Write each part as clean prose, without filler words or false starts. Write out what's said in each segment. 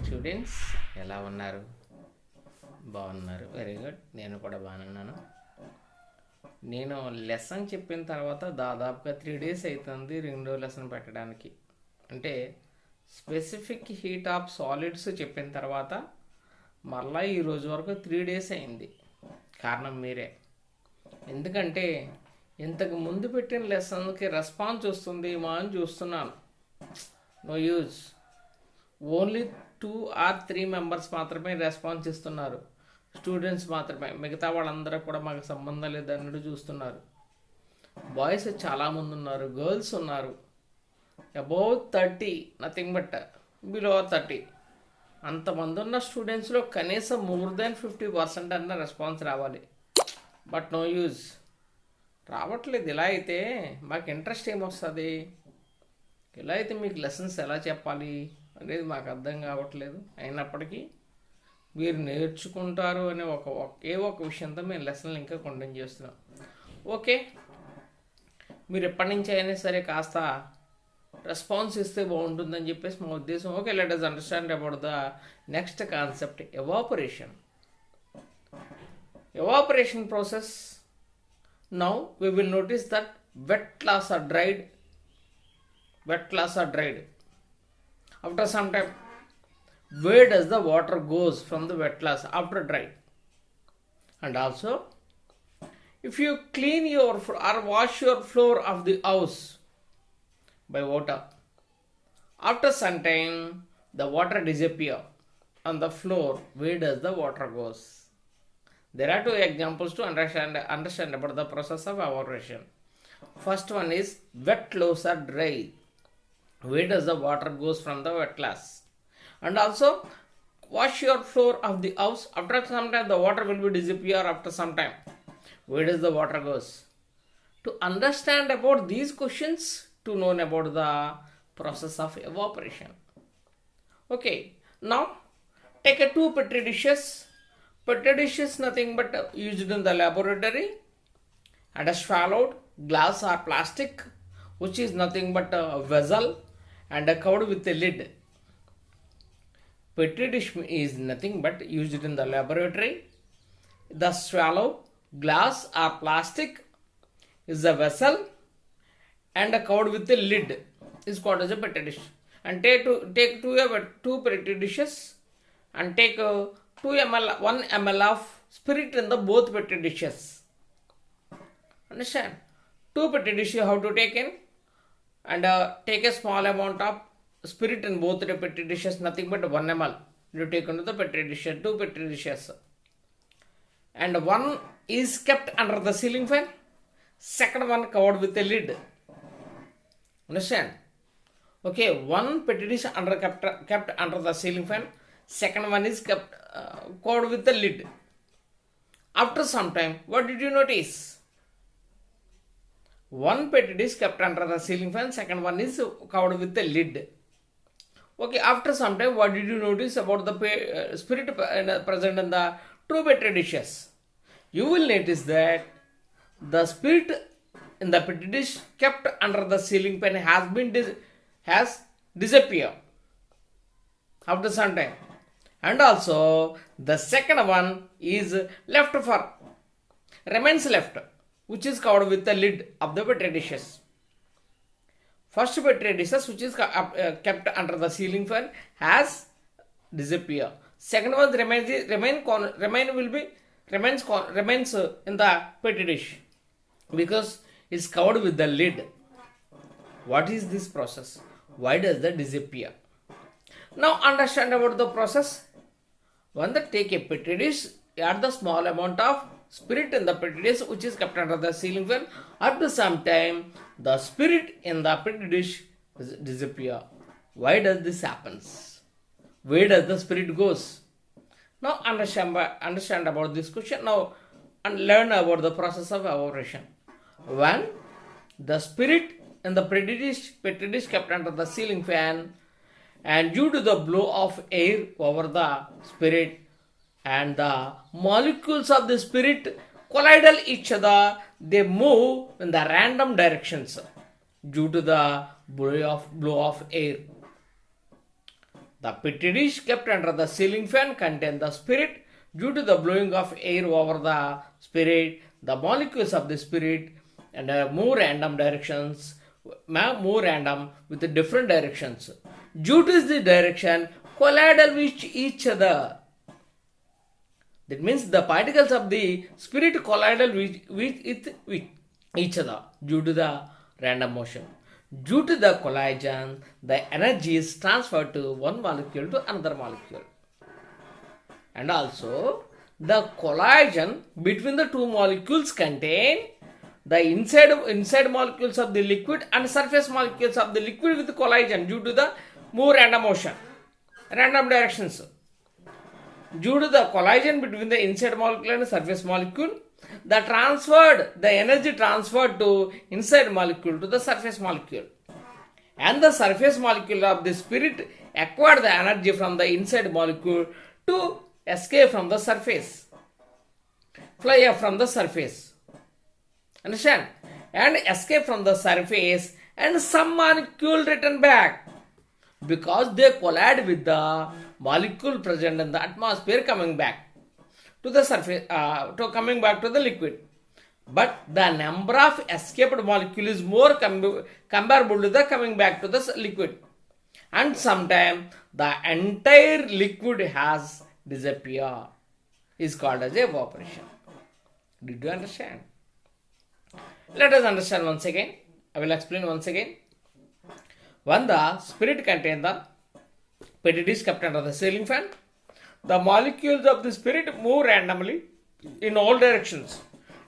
Students ఎలా ఉన్నారు? బాగున్నారు. Very good. నేను కూడా బాగున్నాను. నేను లెసన్ చెప్పిన తర్వాత దాదాపుగా 3 days అవుతుంది రెండో లెసన్ పెట్టడానికి. అంటే స్పెసిఫిక్ హీట్ ఆఫ్ సాలిడ్స్ చెప్పిన తర్వాత మళ్ళీ ఈ రోజు వరకు 3 days అయింది. కారణం మీరే. ఎందుకంటే ఇంతకు ముందు పెట్టిన లెసన్కి రెస్పాన్స్ వస్తుంది మా అని చూస్తున్నాను. No use. Only 2 or 3 members మాత్రమే రెస్పాన్స్ ఇస్తున్నారు. స్టూడెంట్స్ మాత్రమే. మిగతా వాళ్ళందరూ కూడా మాకు సంబంధం లేదన్నట్టు చూస్తున్నారు. బాయ్స్ చాలామంది ఉన్నారు, గర్ల్స్ ఉన్నారు. Above 30, nothing but below 30. అంతమంది ఉన్న స్టూడెంట్స్లో కనీసం మోర్ దాన్ 50% అన్న రెస్పాన్స్ రావాలి. But no use. రావట్లేదు. ఇలా అయితే మాకు ఇంట్రెస్ట్ ఏమొస్తుంది? ఇలా అయితే మీకు లెసన్స్ ఎలా చెప్పాలి అనేది మాకు అర్థం కావట్లేదు. అయినప్పటికీ మీరు నేర్చుకుంటారు అనే ఒకే ఒక విషయంతో మేము లెసన్లు ఇంకా కంటిన్యూ చేస్తున్నాం. ఓకే, మీరు ఎప్పటి నుంచి అయినా సరే కాస్త రెస్పాన్స్ ఇస్తే బాగుంటుందని చెప్పేసి మా ఉద్దేశం. Okay, let us understand about the next concept, evaporation. Evaporation process. Now we will notice that wet cloths are dried. After some time, where does the water goes from the wet cloths after dried? And also, if you clean your or wash your floor of the house by water, after some time the water disappear on the floor, where does the water goes? There are 2 examples to understand about the process of evaporation. First one is wet clothes are dry. Where does the water goes from the wet cloths? And also wash your floor of the house. After some time the water will be disappear after some time. Where does the water goes? To understand about these questions, to know about the process of evaporation. Okay, now take a 2 petri dishes. Petri dish is nothing but used in the laboratory, and a swallowed glass or plastic, which is nothing but a vessel and a covered with a lid. Petri dish is nothing but used in the laboratory. The swallow glass or plastic is a vessel and a covered with a lid is called as a petri dish. And take two petri dishes and take 1 ml of spirit in the both petri dishes. Understand? 2 petri dishes you have to take in, and take a small amount of spirit in both the petri dishes, nothing but 1 ml. You take into the petri dishes, 2 petri dishes, and one is kept under the ceiling fan, second one covered with a lid. Understand? Okay, 1 petri dish kept under the ceiling fan, second one is kept covered with the lid. After some time, what did you notice? 1 petri dish kept under the ceiling fan, second one is covered with the lid. Okay, after some time, what did you notice about the spirit present in the 2 petri dishes? You will notice that the spirit in the petri dish kept under the ceiling fan has disappeared after some time. And also the second one is remains left, which is covered with the lid of the petri dishes. First petri dishes, which is kept under the ceiling fan, has disappeared. Second one remains in the petri dish because it's covered with the lid. What is this process? Why does that disappear? Now understand about the process. When they take a petri dish, add the small amount of spirit in the petri dish, which is kept under the ceiling fan. After some time, the spirit in the petri dish disappear. Why does this happens? Where does the spirit goes? Now understand about this question. Now and learn about the process of evaporation. When the spirit in the petri dish kept under the ceiling fan, and due to the blow of air over the spirit, and the molecules of the spirit collide each other, they move in the random directions due to the blow of air. The petri dish kept under the ceiling fan contained the spirit. Due to the blowing of air over the spirit, the molecules of the spirit and move random directions, move random with the different directions. Due to the direction, collided with each other. That means the particles of the spirit collided with each other due to the random motion. Due to the collision, the energy is transferred to one molecule to another molecule. And also, the collision between the two molecules contain the inside molecules of the liquid and surface molecules of the liquid with collision due to the more random motion, random directions. Due to the collision between the inside molecule and surface molecule, the energy transferred to inside molecule to the surface molecule. And the surface molecule of the spirit acquired the energy from the inside molecule to escape from the surface, fly up from the surface. Understand? And escape from the surface, and some molecule return back because they collide with the molecule present in the atmosphere coming back to the surface, coming back to the liquid. But the number of escaped molecule is more comparable to the coming back to the liquid. And sometimes the entire liquid has disappeared. Is called as evaporation. Did you understand? Let us understand once again. I will explain once again. When the spirit contains the petri dish kept under the ceiling fan, the molecules of the spirit move randomly in all directions.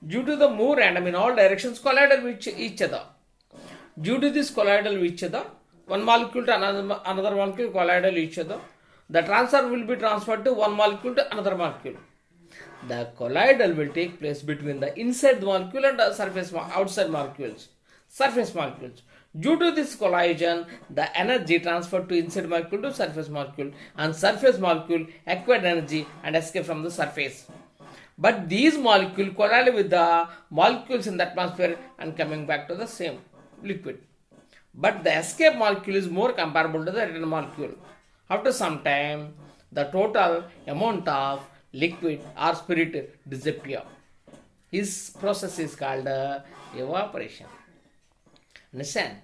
Due to the move random in all directions, collided with each other. Due to this collidal with each other, one molecule to another molecule collided with each other. The transfer will be transferred to one molecule to another molecule. The collider will take place between the inside molecule and the outside molecules, surface molecules. Due to this collision, the energy transferred to inside molecule to surface molecule, and surface molecule acquired energy and escape from the surface. But these molecules collide with the molecules in the atmosphere and coming back to the same liquid. But the escape molecule is more comparable to the return molecule. After some time, the total amount of liquid or spirit disappear. This process is called evaporation. Understand?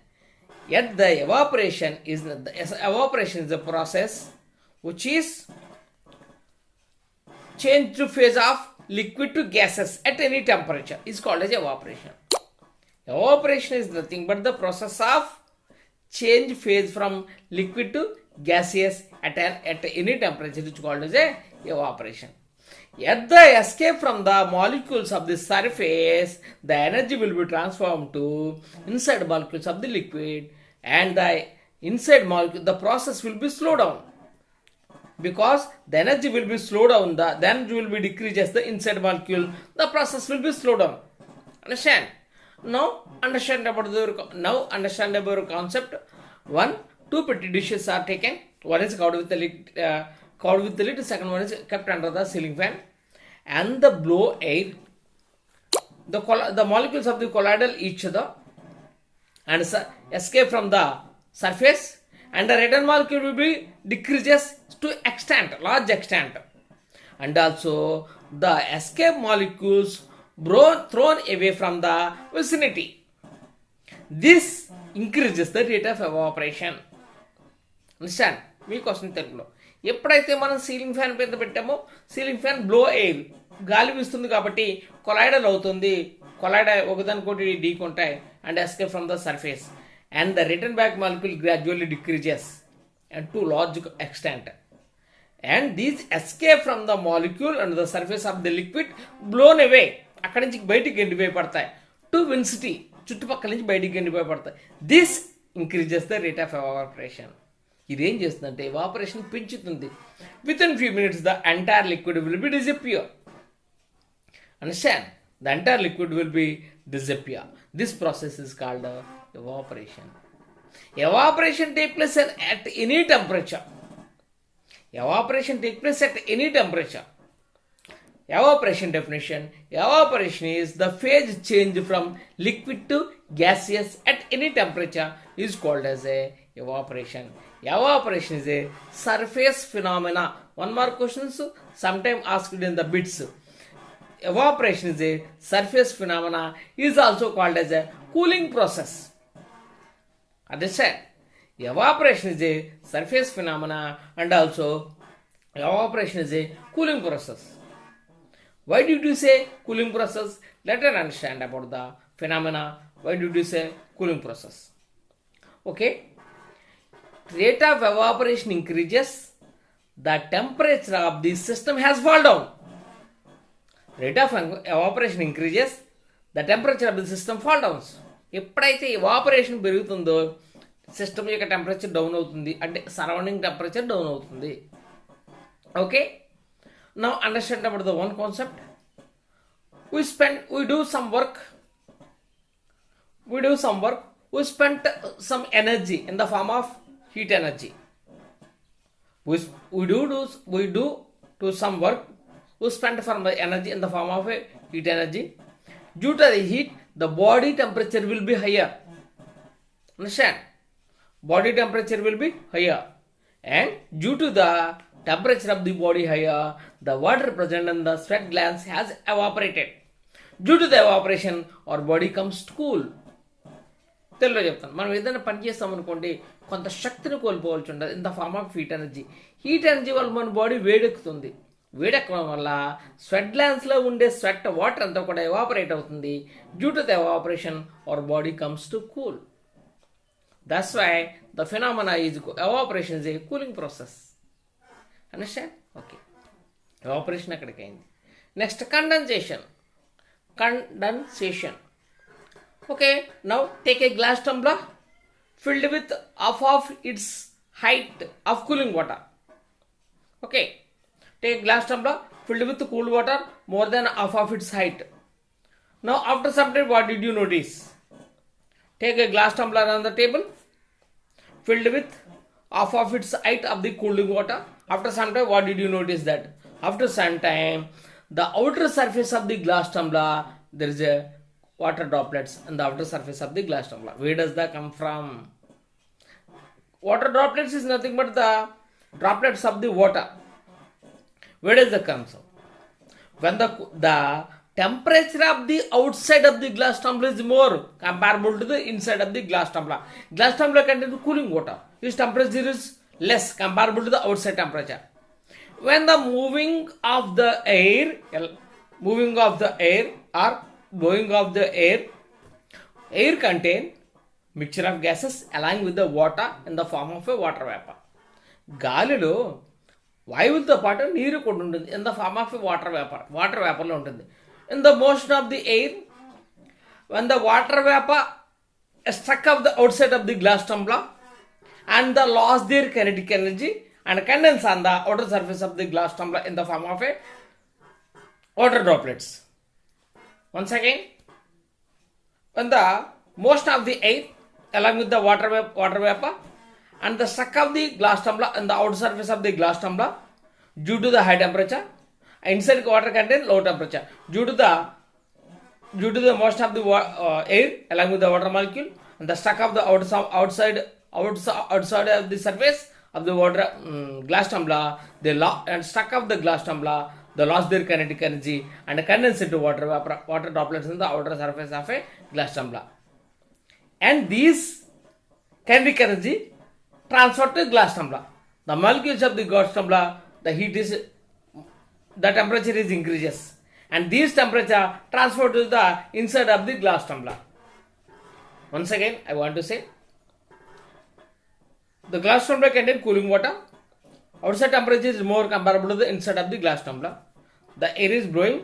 Yet the evaporation is a process which is change to phase of liquid to gases at any temperature is called as evaporation. Evaporation is nothing but the process of change phase from liquid to gaseous at any temperature is called as evaporation. At the escape from the molecules of the surface, the energy will be transformed to inside molecules of the liquid, and the inside molecule, the process will be slowed down. Because the energy will be slowed down, the energy will be decreased as the inside molecule, the process will be slowed down. Understand? Now understand about the concept. Two petri dishes are taken. One is covered with the lid, second one is kept under the ceiling fan, and the blow air. The molecules of the collide each other and escape from the surface, and the return molecule will be decreases to large extent, and also the escape molecules thrown away from the vicinity. This increases the rate of evaporation. Understand? Me question తెలుగులో ఎప్పుడైతే మనం ceiling fan మీద పెట్టామో ceiling fan blow air గాలి వీస్తుంది కాబట్టి collider అవుతుంది, collider ఒకదానికోటి ఢీకొంటాయి and escape from the surface, and the return back molecule gradually decreases and to large extent, and these escape from the molecule and the surface of the liquid blown away, అక్కడి నుంచి బయటికి గెండిపోయి to విన్సిటీ, చుట్టుపక్కల నుంచి బయటికి గెండిపోయి పడతాయి. This increases the rate of evaporation. ఇదేం చేస్తుందంటే evaporation పెంచుతుంది. With in few minutes the entire liquid will be disappear. Understand? The entire liquid will be disappear. This process is called evaporation. Evaporation takes place at any temperature. Evaporation takes place at any temperature. Evaporation definition: evaporation is the phase change from liquid to gaseous at any temperature is called as a evaporation. Evaporation is a surface phenomena. One more questions, sometime asked in the bits. Evaporation is a surface phenomena, is also called as a cooling process. Understand? Evaporation is a surface phenomena and also evaporation is a cooling process. Why did you say cooling process? Let us understand about the phenomena. Why did you say cooling process? Okay. Rate of evaporation increases, the temperature of the system has fallen down. Rate of evaporation increases, the temperature of the system fall down. ఎప్పుడైతే evaporation పెరుగుతుందో system యొక్క temperature down అవుతుంది, అంటే surrounding temperature down అవుతుంది. Okay, now understand about the one concept. we do some work, we spent some energy in the form of heat energy. We do some work, we spend from the energy in the form of a heat energy. Due to the heat, the body temperature will be higher. Understand? Body temperature will be higher, and due to the temperature of the body higher, the water present in the sweat glands has evaporated. Due to the evaporation, our body comes cool. తెలుగులో చెప్తాను. మనం ఏదైనా పని చేస్తామనుకోండి, కొంత శక్తిని కోల్పోవాల్సి ఉంటుంది in the form of heat energy. Heat energy వల్ల మన బాడీ వేడెక్కుతుంది. వేడెక్కడం వల్ల స్వెట్ గ్లాండ్స్లో ఉండే స్వెట్ వాటర్ అంతా కూడా ఎవాపరేట్ అవుతుంది. Due to the evaporation our body comes to cool. That's why the phenomena is evaporation is a cooling process. Understand? Okay, evaporation అక్కడికి అయింది. Next condensation. Okay, now take a glass tumbler filled with half of its height of cooling water. Okay, take a glass tumbler filled with cool water more than half of its height. Now after some time, what did you notice? Take a glass tumbler on the table filled with half of its height of the cooling water. After some time, what did you notice that? After some time, the outer surface of the glass tumbler, there is a water droplets on the outer surface of the glass tumbler. Where does that come from? Water droplets is nothing but the droplets of the water. Where does that come from? When the temperature of the outside of the glass tumbler is more comparable to the inside of the glass tumbler. Glass tumbler contains cooling water. Its temperature is less comparable to the outside temperature. When the moving of the air or blowing of the air contain mixture of gases along with the water in the form of a water vapor. గాలిలో వాయువులతో పాటు నీరు కూడా ఉంటుంది in the form of water వేపర్లో ఉంటుంది. In the motion of the air, when the water vapor struck of the outside of the glass tumbler and the lost their kinetic energy and condense on the outer surface of the glass tumbler in the form of a water droplets. Once again, when the motion of the air along with the water vapor and the struck of the glass tumbler and the outer surface of the glass tumbler due to the high temperature, inside water contain low temperature. Due to the motion of the air along with the water molecule and the struck of the outside of the surface of the water glass tumbler, and struck of the glass tumbler, they lost their kinetic energy and condense into water droplets in the outer surface of a glass tumbler. And these kinetic energy transferred to glass tumbler. The molecules of the glass tumbler, the temperature is increases, and these temperature transferred to the inside of the glass tumbler. Once again, I want to say, the glass tumbler contains cooling water. Outside temperature is more comparable to the inside of the glass tumbler. The air is blowing.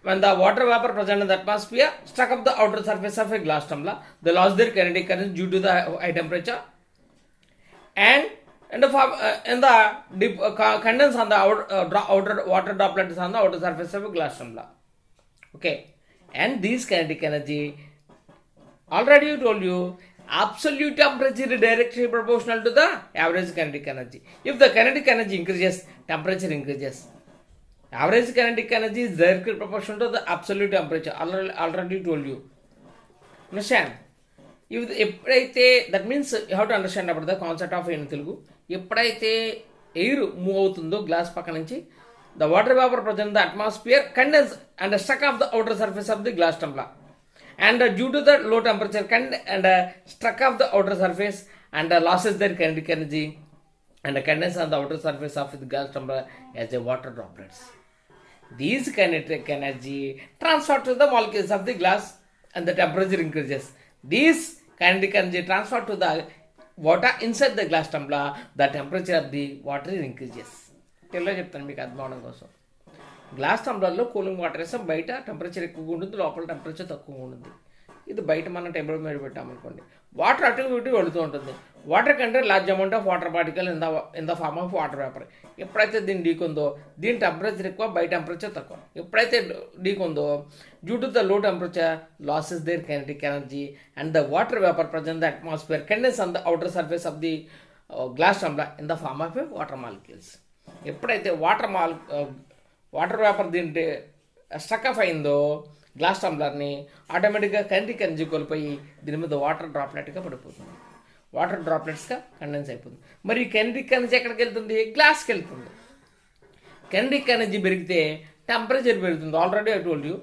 When the water vapor present in the atmosphere struck up the outer surface of a glass tumbler, they lost their kinetic energy due to the high temperature, and condense on the outer water droplets on the outer surface of a glass tumbler. Okay, and these kinetic energy, already told you, absolute temperature is directly proportional to the average kinetic energy. If the kinetic energy increases, temperature increases. Average kinetic energy is directly proportional to the absolute temperature. Already told you. Understand? ఎప్పుడైతే that means you have to understand about the concept of in Telugu. ఎప్పుడైతే air move అవుతుందో glass పక్క నుంచి, the water vapour present the atmosphere condense and struck of the outer surface of the glass tumbler and due to the low temperature and struck off the outer surface and losses their kinetic energy and condense on the outer surface of the glass tumbler as a water droplets. These kinetic energy transfer to the molecules of the glass and the temperature increases. These kinetic energy transfer to the water inside the glass tumbler, the temperature of the water increases. తెలుగులో చెప్తాను మీకు అర్థం అవడం కోసం. Glass టంబ్లర్లో cooling water వేస్తే బయట temperature ఎక్కువగా ఉంటుంది, లోపల టెంపరేచర్ తక్కువగా ఉంటుంది. ఇది బయట మనం టేబుల్ మీద పెట్టామనుకోండి, వాటర్ అటు ఇటు వెళుతూ ఉంటుంది. వాటర్ కంటే large amount of water particle in the form of water vapour. ఎప్పుడైతే దీని డీకుందో దీని టెంపరేచర్ ఎక్కువ, బయట టెంపరేచర్ తక్కువ. ఎప్పుడైతే డీకుందో due to the low temperature losses their kinetic energy and the water vapour present the atmosphere condense on the outer surface of the glass tumbler in the form of water molecules. ఎప్పుడైతే water vapour దీంట్లో struck off అయిందో glass టంబ్లర్ని, ఆటోమేటిక్గా kinetic energy కోల్పోయి దీని మీద water డ్రాప్లెట్గా పడిపోతుంది. Water డ్రాప్లెట్స్గా condense అయిపోతుంది. మరి కైనెటిక్ ఎనర్జీ ఎక్కడికి వెళ్తుంది? గ్లాస్కి వెళ్తుంది. కైనెటిక్ ఎనర్జీ పెరిగితే టెంపరేచర్ పెరుగుతుంది. Already I told you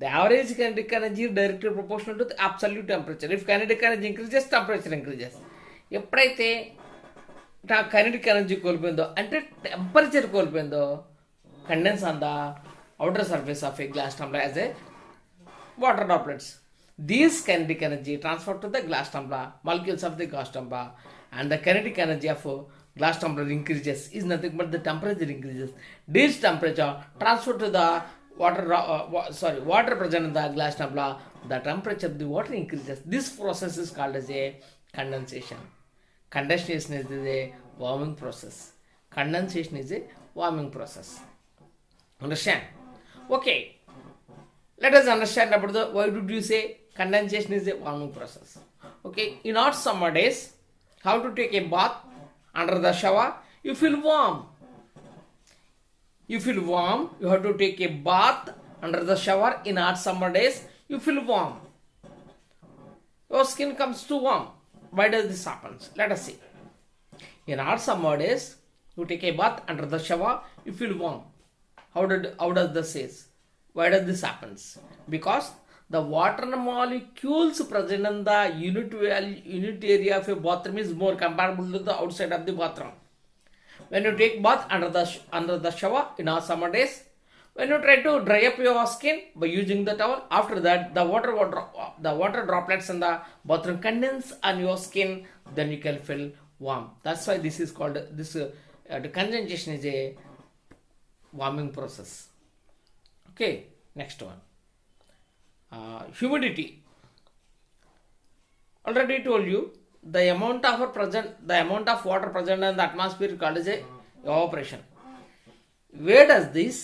the average kinetic energy directly proportional to absolute temperature. If kinetic energy increases, temperature increases. ఎప్పుడైతే కైనెటిక్ ఎనర్జీ కోల్పోయిందో అంటే temperature కోల్పోయిందో, condense on the outer surface of a glass tumbler as a water droplets. These kinetic energy transfer to the glass tumbler, molecules of the glass tumbler, and the kinetic energy of glass tumbler increases is nothing but the temperature increases. This temperature transfer to the water present in the glass tumbler, the temperature of the water increases. This process is called as a condensation. Condensation is a warming process. Condensation is a warming process. Understand? Okay. Let us understand about the why did you say condensation is a warming process. Okay. In hot summer days, how to take a bath under the shower? You feel warm. You feel warm. You have to take a bath under the shower in hot summer days. You feel warm. Your skin comes to warm. Why does this happen? Let us see. In hot summer days, you take a bath under the shower. You feel warm. How does this says? Why does this happens? Because the water molecules present in the unit area of a bathroom is more comparable to the outside of the bathroom. When you take bath under the shower in our summer days, when you try to dry up your skin by using the towel, after that the water droplets in the bathroom condense on your skin, then you can feel warm. That's why this is called the condensation is a warming process. Okay, next one. Humidity. Already told you the amount of water present in the atmosphere is called as a evaporation. Where does this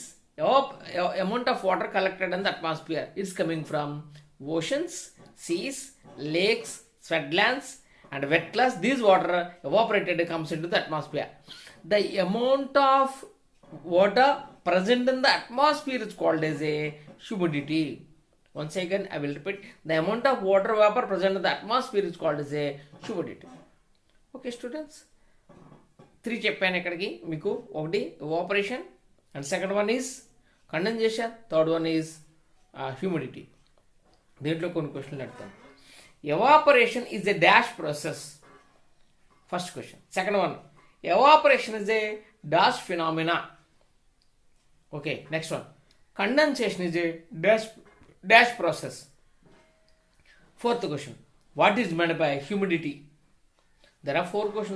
amount of water collected in the atmosphere is coming from? Oceans, seas, lakes, wetlands, and wetlands. This water evaporated comes into the atmosphere. The amount of water present in the atmosphere is called as a humidity. Once again I will repeat, the amount of water vapor present in the atmosphere is called as a humidity. Okay students, 3 చెప్పాను ఇక్కడికి మీకు. ఒకటి evaporation, and second one is condensation, third one is humidity. దీంట్లో కొన్ని క్వశ్చన్లు అడుగుతాను. evaporation is a dash process. First question. Second one, evaporation is a dash phenomena. Okay, next one. Condensation is a dash process. Fourth question. What is meant by humidity? There are 4 questions.